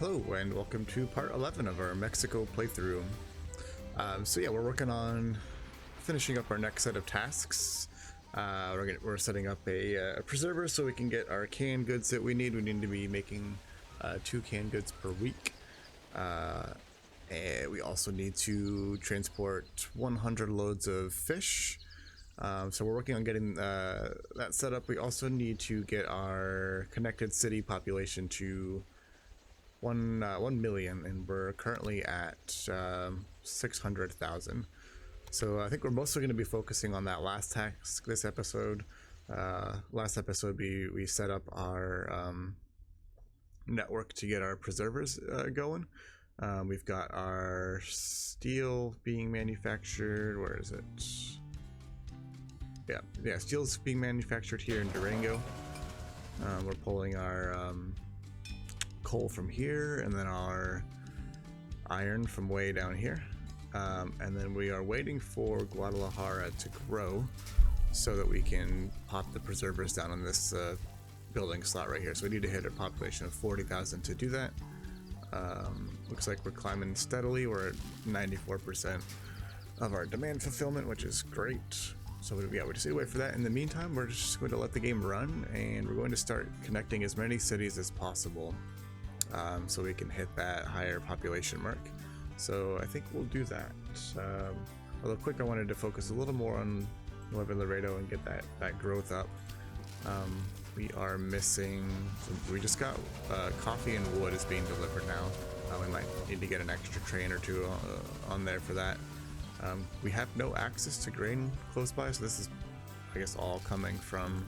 Hello and welcome to part 11 of our Mexico playthrough. So yeah, we're working on finishing up our next set of tasks. We're setting up a preserver so we can get our canned goods that we need. We need to be making 2 canned goods per week. And we also need to transport 100 loads of fish. So we're working on getting that set up. We also need to get our connected city population to 1 million, and we're currently at 600,000. So I think we're mostly going to be focusing on that last task this episode. Last episode we set up our network to get our preservers going. We've got our steel being manufactured. Where is it? Yeah, steel's being manufactured here in Durango. We're pulling our coal from here, and then our iron from way down here, and then we are waiting for Guadalajara to grow so that we can pop the preservers down on this building slot right here. So we need to hit a population of 40,000 to do that. Looks like we're climbing steadily. We're at 94% of our demand fulfillment, which is great. So yeah, we just need to wait for that. In the meantime, we're just going to let the game run, and we're going to start connecting as many cities as possible. So we can hit that higher population mark. So I think we'll do that. Although quick, I wanted to focus a little more on Nuevo Laredo and get that growth up. We are missing, we just got coffee and wood is being delivered now. We might need to get an extra train or two on there for that. We have no access to grain close by, so this is, I guess, all coming from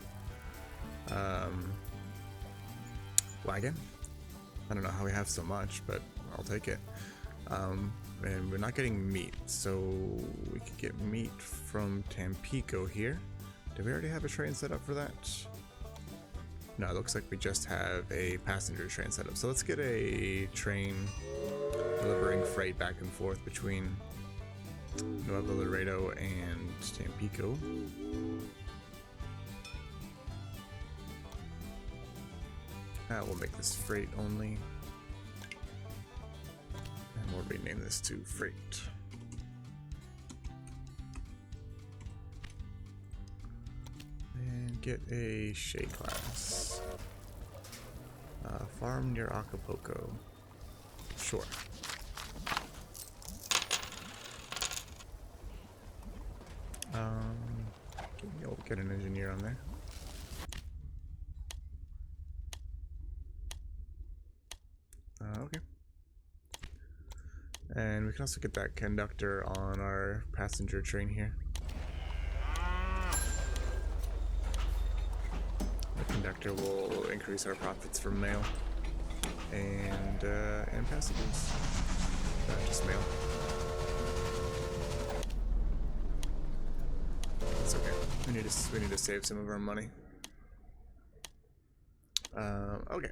wagon. I don't know how we have so much, but I'll take it. And we're not getting meat, so we could get meat from Tampico here. Do we already have a train set up for that? No, it looks like we just have a passenger train set up. So let's get a train delivering freight back and forth between Nuevo Laredo and Tampico. We'll make this freight only, and we'll rename this to freight. And get a Shea class. Farm near Acapulco. Sure. We'll get an engineer on there. Okay. And we can also get that conductor on our passenger train here. The conductor will increase our profits from mail and passengers. Just mail. That's okay. We need to save some of our money. Okay.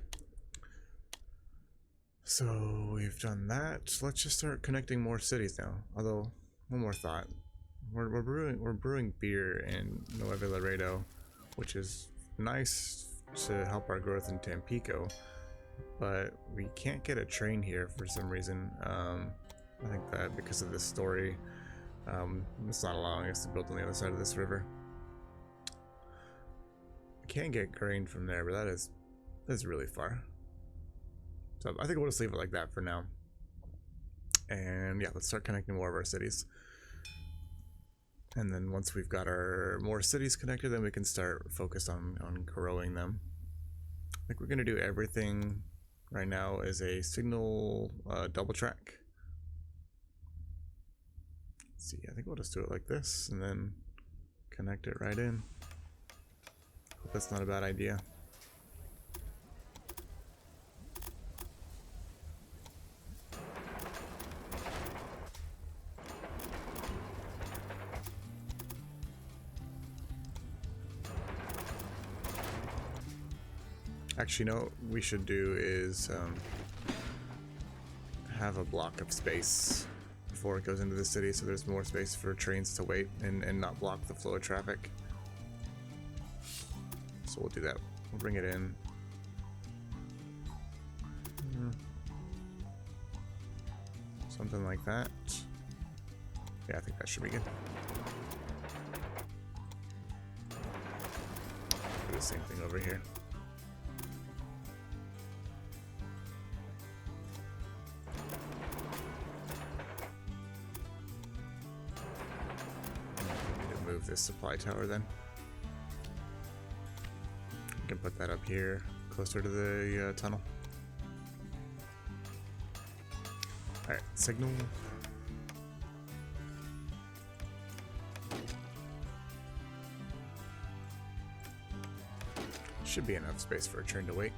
So we've done that. Let's just start connecting more cities now. Although, one more thought: we're brewing beer in Nuevo Laredo, which is nice to help our growth in Tampico, but we can't get a train here for some reason. I think that because of this story, it's not allowing us to build on the other side of this river. We can get grain from there, but that's really far. So I think we'll just leave it like that for now. And yeah, let's start connecting more of our cities. And then once we've got our more cities connected, then we can start focus on growing them. I think we're gonna do everything right now as a signal double track. Let's see, I think we'll just do it like this and then connect it right in. Hope that's not a bad idea. Actually, no, what we should do is have a block of space before it goes into the city, so there's more space for trains to wait and not block the flow of traffic. So we'll do that. We'll bring it in. Something like that. Yeah, I think that should be good. Do the same thing over here. Need to move this supply tower then. We can put that up here, closer to the tunnel. Alright, signal. Should be enough space for a train to wait.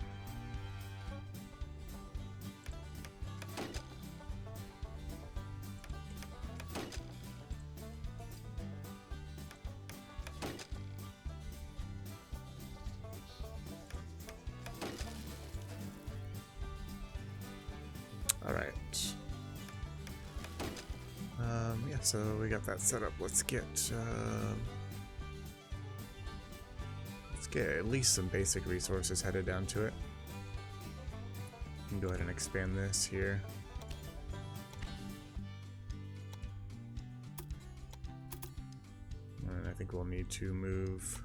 Alright. Yeah, so we got that set up. Let's get at least some basic resources headed down to it. We can go ahead and expand this here. And I think we'll need to move.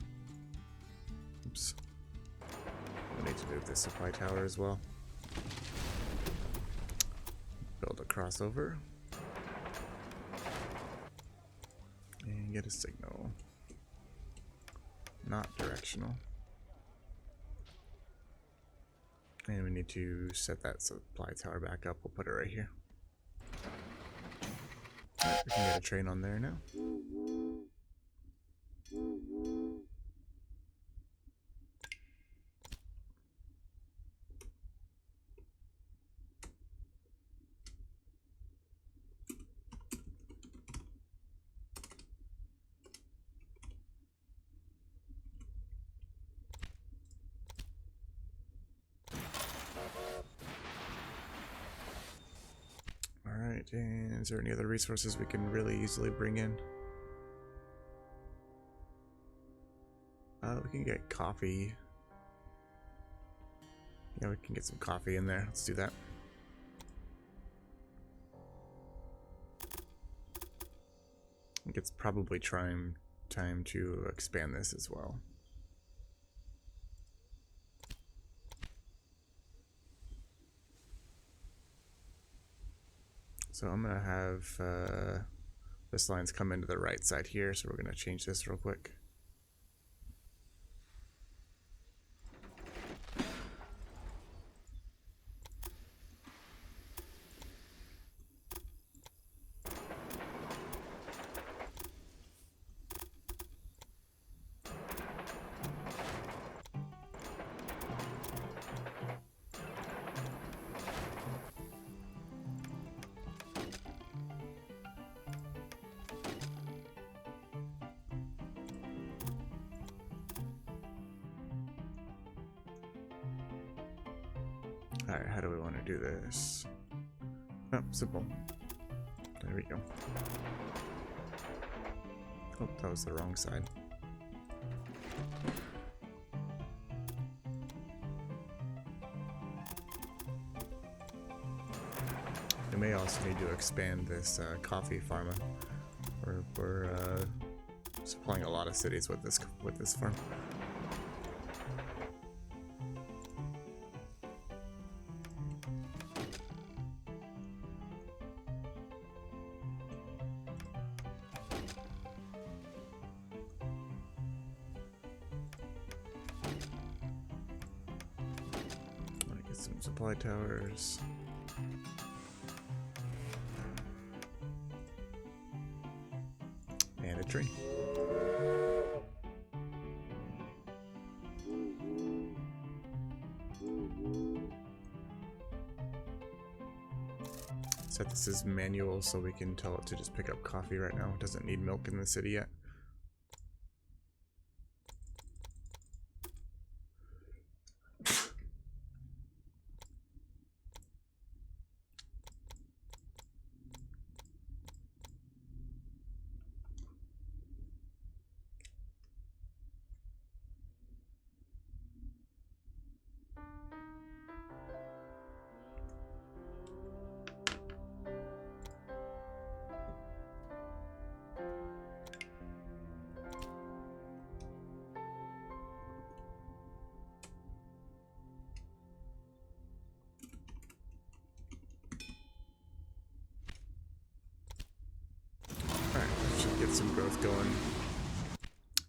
Oops. We'll need to move this supply tower as well. Build a crossover. And get a signal. Not directional. And we need to set that supply tower back up. We'll put it right here. Right, we can get a train on there now. Alright, and is there any other resources we can really easily bring in? We can get coffee. Yeah, we can get some coffee in there. Let's do that. I think it's probably time to expand this as well. So I'm gonna have this line's come into the right side here, so we're gonna change this real quick. Alright, how do we want to do this? Oh, simple. There we go. Oh, that was the wrong side. We may also need to expand this coffee farm. We're supplying a lot of cities with this farm. Some supply towers. And a tree. Set this as manual so we can tell it to just pick up coffee right now. It doesn't need milk in the city yet.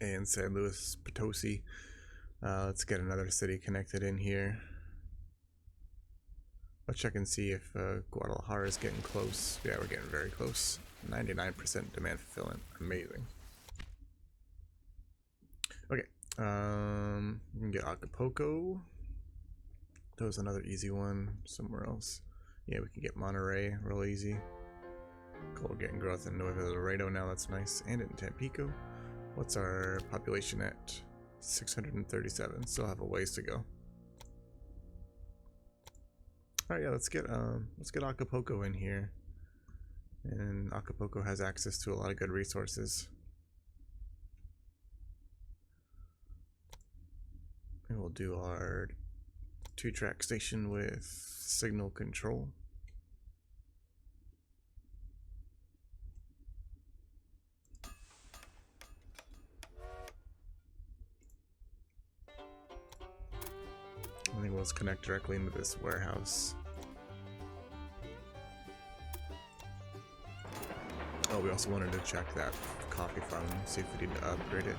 and San Luis Potosi. Let's get another city connected in here. Let's check and see if Guadalajara is getting close. Yeah, we're getting very close. 99% demand fulfillment. Amazing. Okay. We can get Acapulco. That was another easy one. Somewhere else. Yeah, we can get Monterrey real easy. Cool, getting growth in Nuevo Laredo now. That's nice. And in Tampico. What's our population at? 637. Still have a ways to go. Alright, yeah, let's get Acapulco in here. And Acapulco has access to a lot of good resources. And we'll do our 2-track station with signal control. I think we'll just connect directly into this warehouse. Oh, we also wanted to check that coffee farm, see if we need to upgrade it.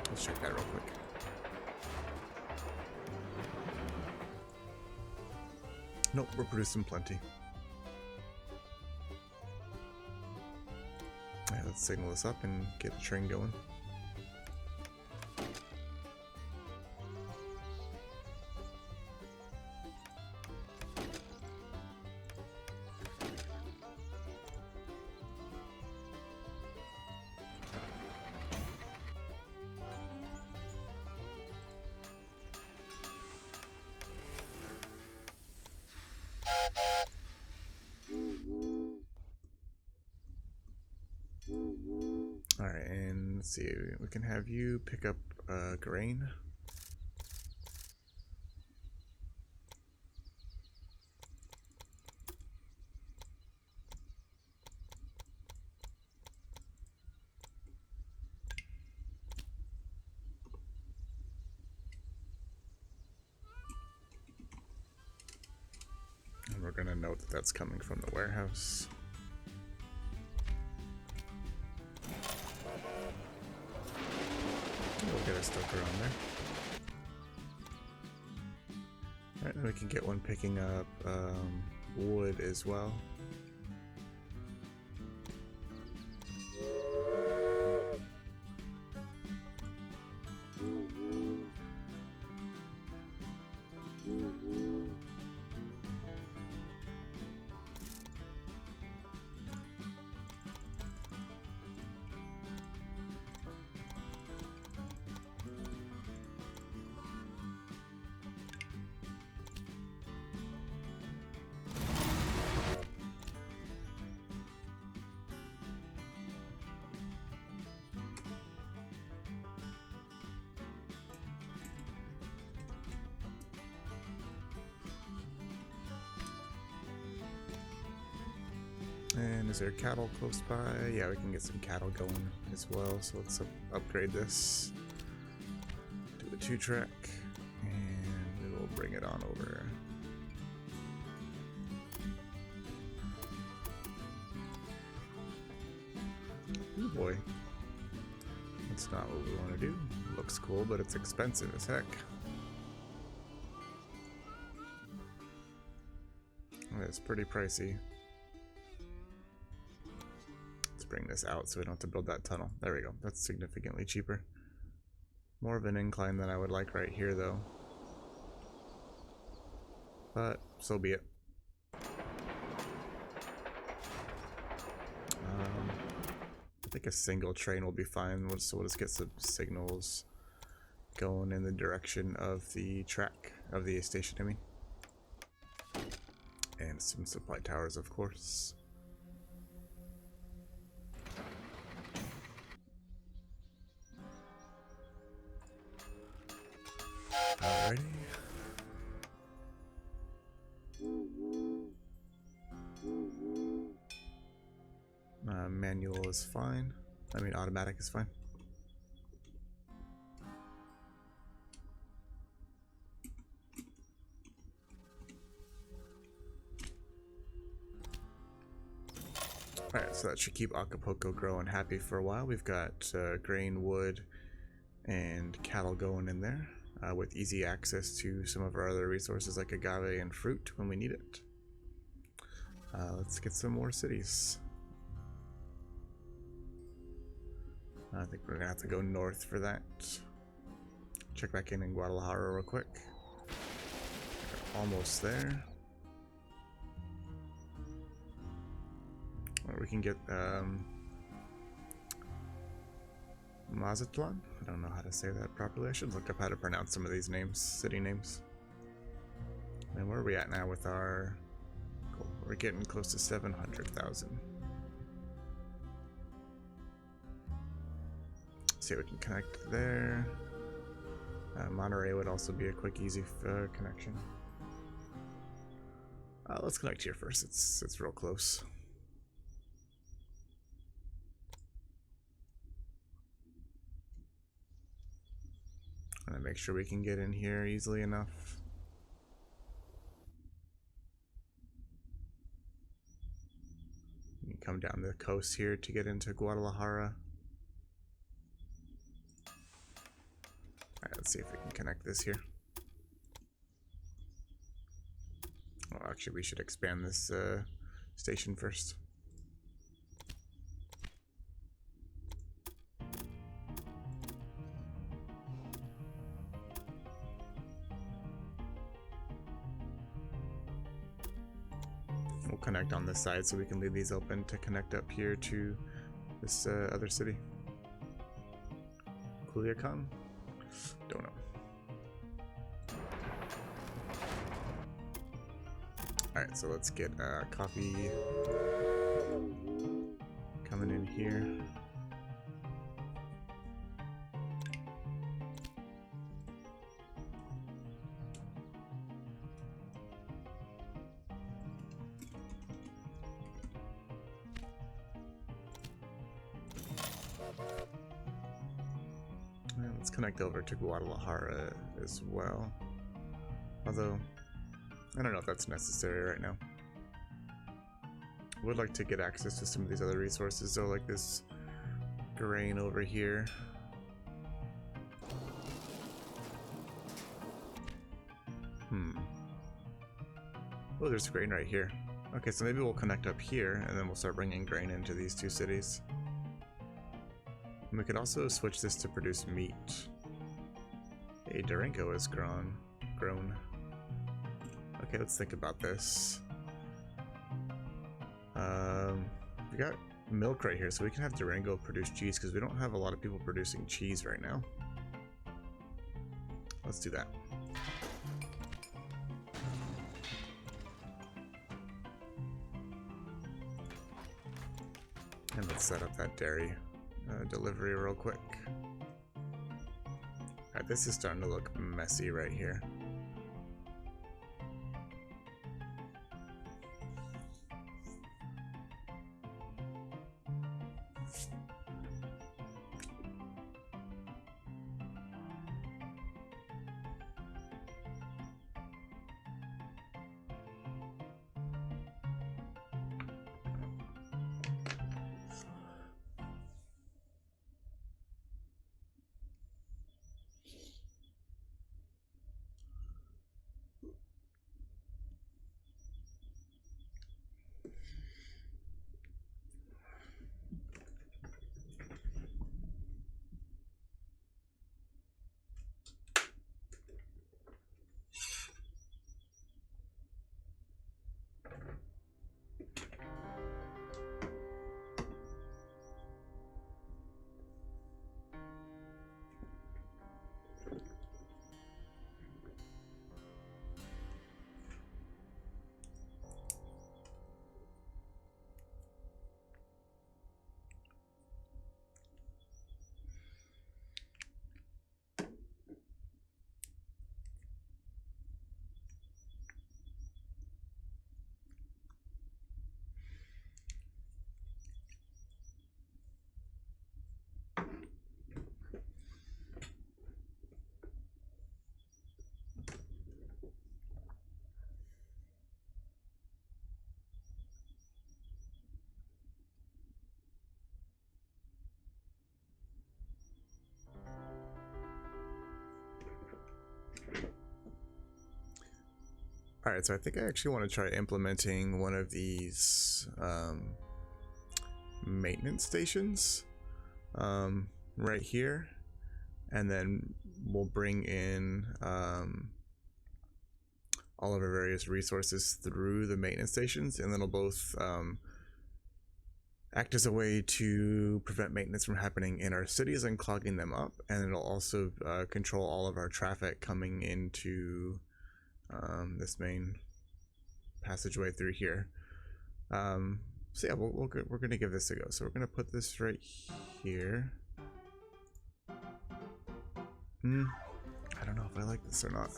Let's check that real quick. Nope, we're producing plenty. Alright, let's signal this up and get the train going. Alright, and let's see, we can have you pick up grain. And we're going to note that that's coming from the warehouse. We'll get a stoker on there. Alright, and we can get one picking up wood as well. And is there cattle close by? Yeah, we can get some cattle going as well. So let's upgrade this to a 2-track, and we will bring it on over. Oh boy, that's not what we want to do. Looks cool, but it's expensive as heck. It's pretty pricey. Bring this out so we don't have to build that tunnel. There we go. That's significantly cheaper. More of an incline than I would like right here though. But so be it. I think a single train will be fine. So we'll just get some signals going in the direction of the track, of the station, I mean. And some supply towers, of course. Alrighty. Manual is fine. I mean, automatic is fine. Alright, let's So that should keep Acapulco growing happy for a while. We've got grain, wood, and cattle going in there with easy access to some of our other resources like agave and fruit when we need it. Let's get some more cities. I think we're gonna have to go north for that. Check back in Guadalajara real quick. Almost there. Or we can get Mazatlan? I don't know how to say that properly. I should look up how to pronounce some of these names, city names. And where are we at now with our goal? We're getting close to 700,000. See if we can connect there. Monterey would also be a quick, easy connection. Let's connect here first. It's real close. I'm gonna make sure we can get in here easily enough. You can come down the coast here to get into Guadalajara. Alright, let's see if we can connect this here. Well, actually, we should expand this station first. We'll connect on this side so we can leave these open to connect up here to this other city. Culiacan? Don't know. Alright, so let's get coffee coming in here. And let's connect over to Guadalajara as well. Although, I don't know if that's necessary right now. I would like to get access to some of these other resources though, like this grain over here. Oh, there's grain right here. Okay, so maybe we'll connect up here and then we'll start bringing grain into these two cities. And we could also switch this to produce meat. Hey, Durango has grown. Okay, let's think about this. We got milk right here, so we can have Durango produce cheese because we don't have a lot of people producing cheese right now. Let's do that. And let's set up that dairy delivery real quick. Alright, this is starting to look messy right here. All right, so I think I actually want to try implementing one of these maintenance stations right here, and then we'll bring in all of our various resources through the maintenance stations, and then it'll both act as a way to prevent maintenance from happening in our cities and clogging them up, and it'll also control all of our traffic coming into this main passageway through here. So yeah, we're gonna give this a go. So we're gonna put this right here. I don't know if I like this or not.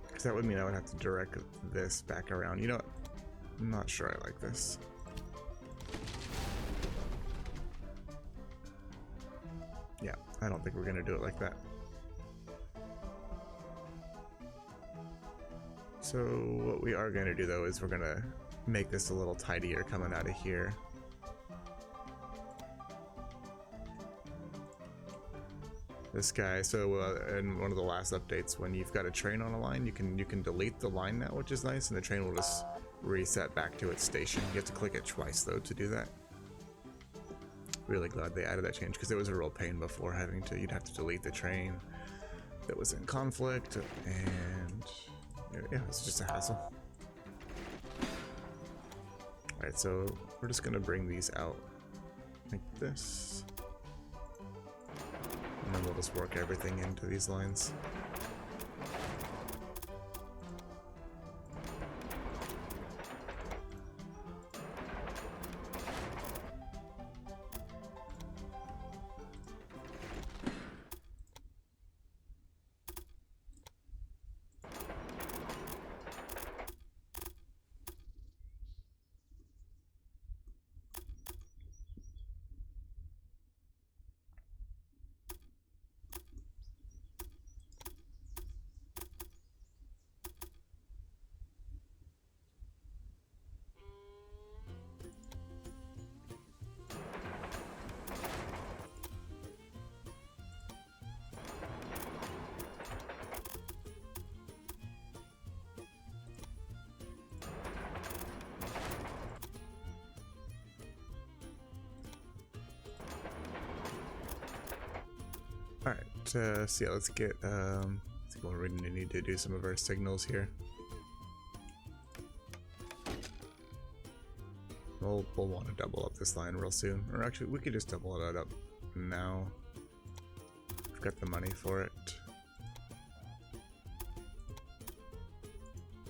Because that would mean I would have to direct this back around. You know what? I'm not sure I like this. Yeah, I don't think we're gonna do it like that. So what we are gonna do though is we're gonna make this a little tidier coming out of here. This guy, so in one of the last updates, when you've got a train on a line, you can delete the line now, which is nice, and the train will just reset back to its station. You have to click it twice though to do that. Really glad they added that change, because it was a real pain before having to, you'd have to delete the train that was in conflict, and yeah, it's just a hassle. Alright, so we're just gonna bring these out like this. And then we'll just work everything into these lines. Alright, so yeah, let's get, I think we're going to need to do some of our signals here. We'll want to double up this line real soon. Or actually, we could just double it up now. We've got the money for it.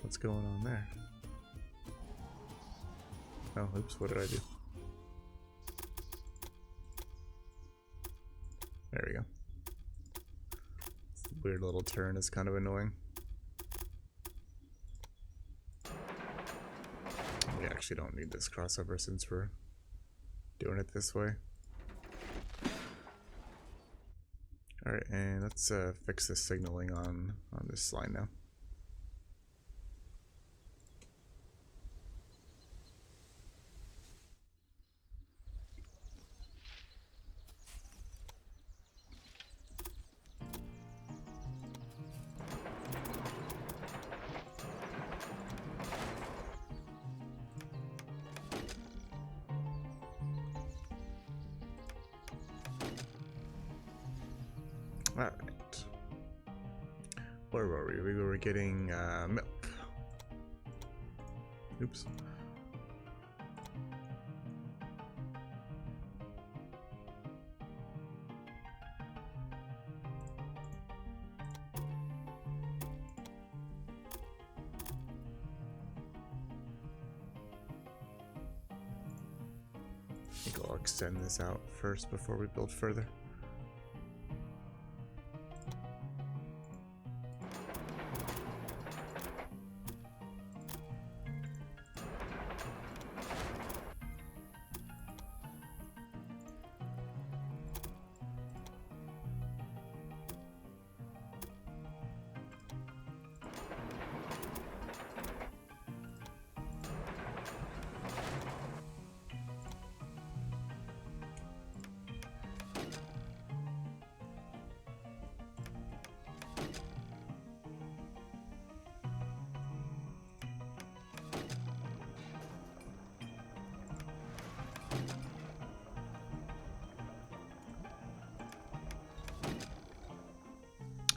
What's going on there? Oh, oops, what did I do? There we go. Weird little turn is kind of annoying. We actually don't need this crossover since we're doing it this way. Alright, and let's fix the signaling on this line now. Alright. Where were we? We were getting milk. Oops. I think I'll extend this out first before we build further.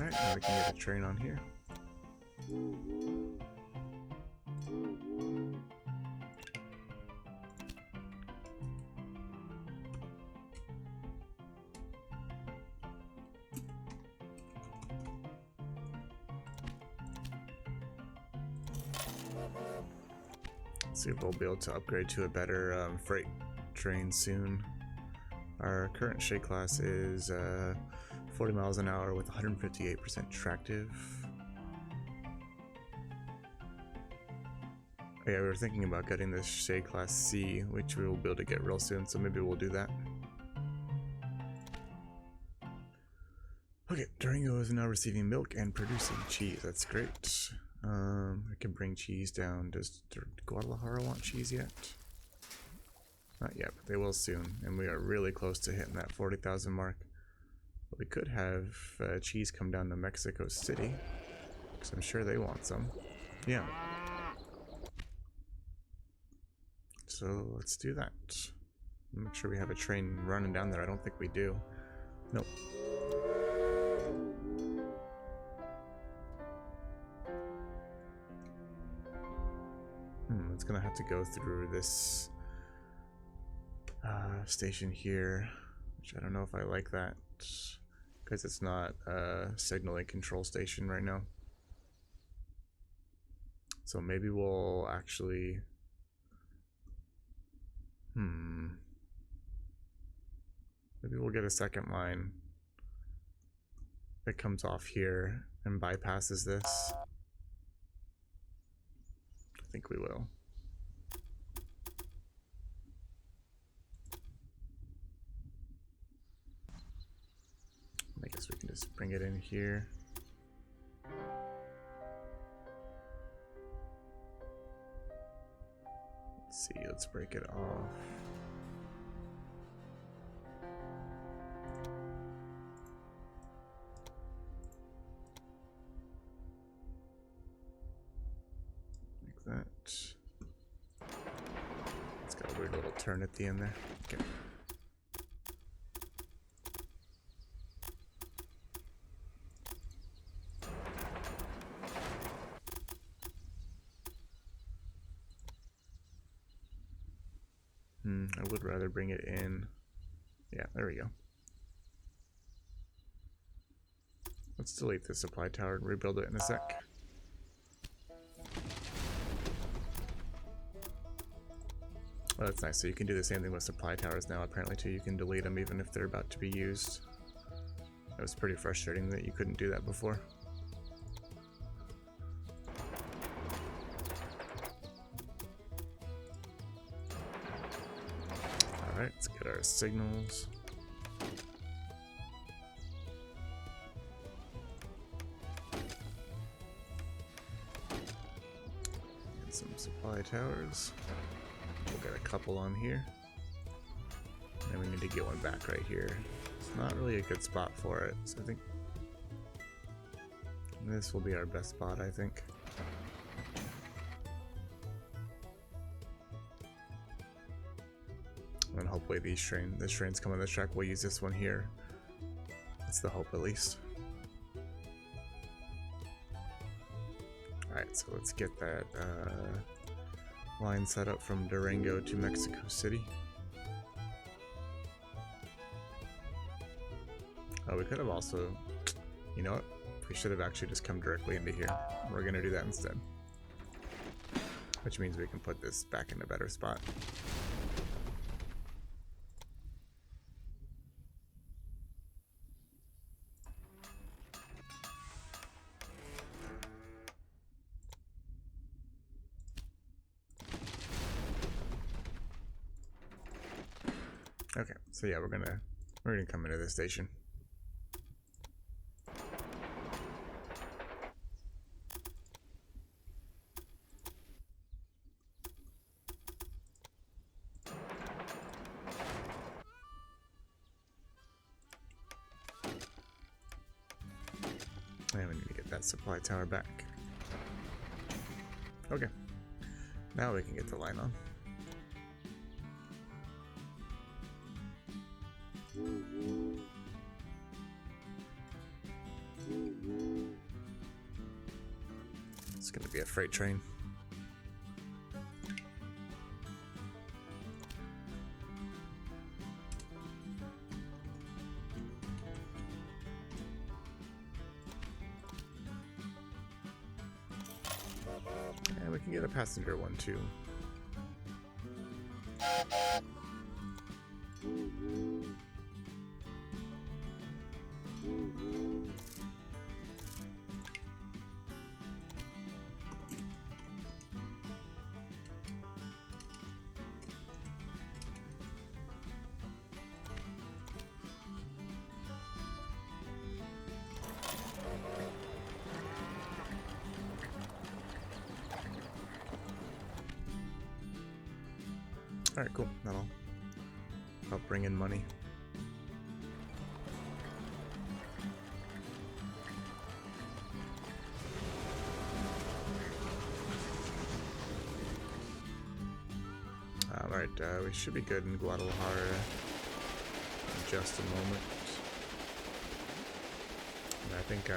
Alright, now we can get a train on here. See if we'll be able to upgrade to a better freight train soon. Our current shake class is 40 miles an hour with 158% tractive. Oh yeah, we were thinking about getting this shake class C, which we will be able to get real soon, so maybe we'll do that. Okay, Durango is now receiving milk and producing cheese. That's great. I can bring cheese down. Does Guadalajara want cheese yet? Not yet, but they will soon. And we are really close to hitting that 40,000 mark. But we could have cheese come down to Mexico City, because I'm sure they want some. Yeah. So let's do that. Make sure we have a train running down there. I don't think we do. Nope. It's gonna have to go through this station here, which I don't know if I like that, because it's not a signaling control station right now. So maybe we'll actually maybe we'll get a second line that comes off here and bypasses this. I think we will. I guess we can just bring it in here. Let's see, let's break it off. Like that. It's got a weird little turn at the end there. Okay. I would rather bring it in. Yeah, there we go. Let's delete the supply tower and rebuild it in a sec. Oh, that's nice. So you can do the same thing with supply towers now, apparently, too. You can delete them even if they're about to be used. That was pretty frustrating that you couldn't do that before. Alright, let's get our signals. And some supply towers. We'll get a couple on here. And we need to get one back right here. It's not really a good spot for it, so I think this will be our best spot, I think. And hopefully this train's coming on this track, we'll use this one here. That's the hope, at least. Alright, so let's get that line set up from Durango to Mexico City. Oh, we could have also, you know what? We should have actually just come directly into here. We're gonna do that instead. Which means we can put this back in a better spot. Okay, so yeah, we're gonna come into this station. And we need to get that supply tower back. Okay, now we can get the line on. going to be a freight train. And we can get a passenger one too. Alright, cool. That'll help bring in money. Alright, we should be good in Guadalajara in just a moment. And I think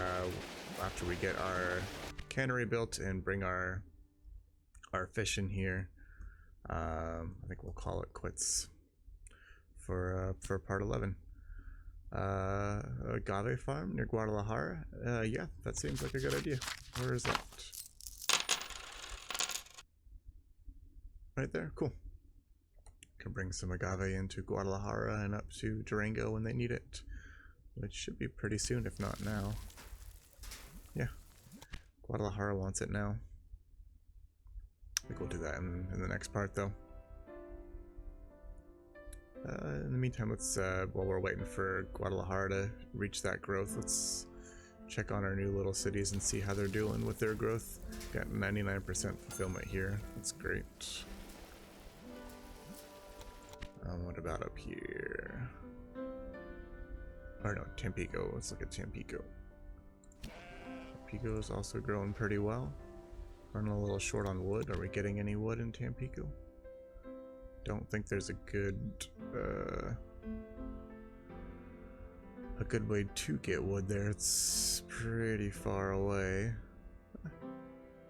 after we get our cannery built and bring our fish in here, I think we'll call it quits for part 11. Agave farm near Guadalajara. Yeah, that seems like a good idea. Where is that? Right there. Cool. Can bring some agave into Guadalajara and up to Durango when they need it, which should be pretty soon, if not now. Yeah, Guadalajara wants it now. I think we'll do that in the next part, though. In the meantime, let's while we're waiting for Guadalajara to reach that growth, let's check on our new little cities and see how they're doing with their growth. Got 99% fulfillment here. That's great. What about up here? Or no, Tampico. Let's look at Tampico. Tampico is also growing pretty well. Running a little short on wood. Are we getting any wood in Tampico? Don't think there's a good way to get wood there. It's pretty far away,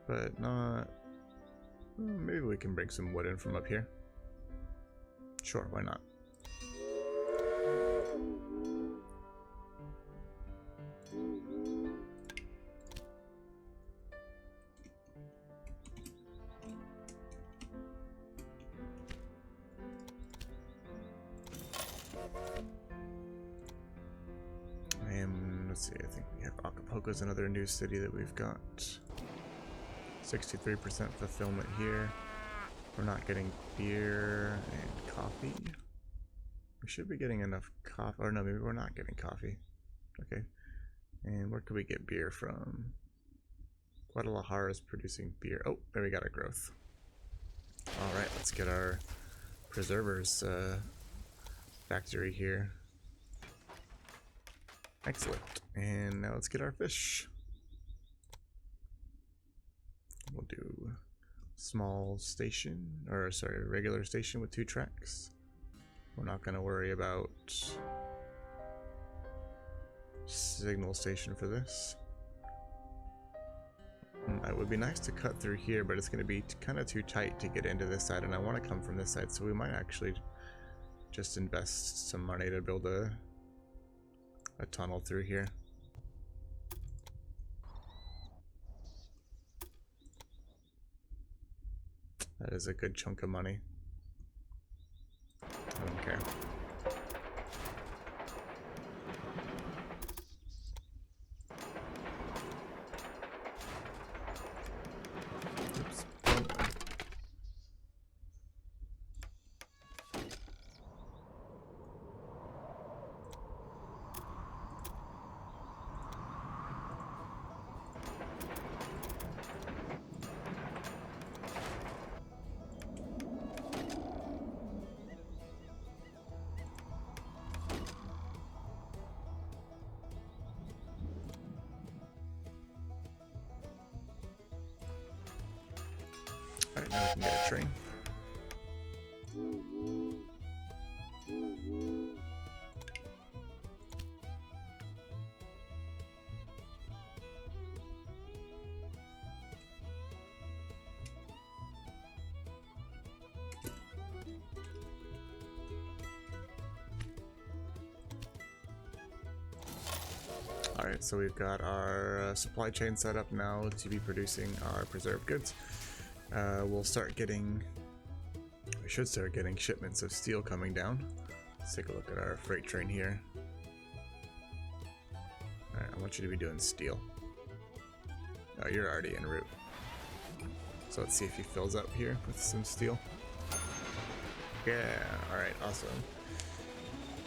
but not. Maybe we can bring some wood in from up here. Sure, why not? And let's see, I think we have Acapulco's another new city that we've got. 63% fulfillment here. We're not getting beer and coffee. We should be getting enough coffee. Or no, maybe we're not getting coffee. Okay. And where could we get beer from? Guadalajara is producing beer. Oh, there we got our growth. Alright, let's get our preservers factory here. Excellent. And now let's get our fish. We'll do small station, or sorry, regular station with 2 tracks. We're not going to worry about signal station for this. It would be nice to cut through here, but it's going to be kind of too tight to get into this side, and I want to come from this side, so we might actually just invest some money to build a tunnel through here. That is a good chunk of money. I don't care. Oops. Alright, now we can get a train. Alright, so we've got our supply chain set up now to be producing our preserved goods. We'll start getting, we should start getting shipments of steel coming down. Let's take a look at our freight train here. Alright, I want you to be doing steel. Oh, you're already en route. So let's see if he fills up here with some steel. Yeah, alright, awesome.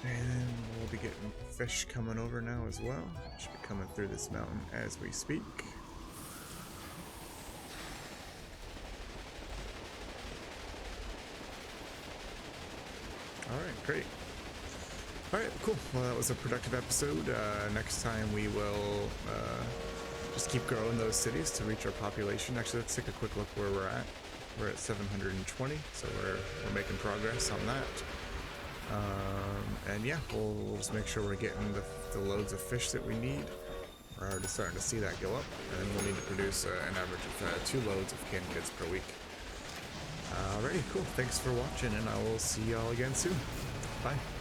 And we'll be getting fish coming over now as well. Should be coming through this mountain as we speak. Alright, great. Alright, cool. Well, that was a productive episode. Next time we will just keep growing those cities to reach our population. Actually, let's take a quick look where we're at. We're at 720, so we're making progress on that. And yeah, we'll just make sure we're getting the loads of fish that we need. We're already starting to see that go up, and we'll need to produce an average of 2 loads of canned goods per week. Alrighty, cool. Thanks for watching, and I will see y'all again soon. Bye.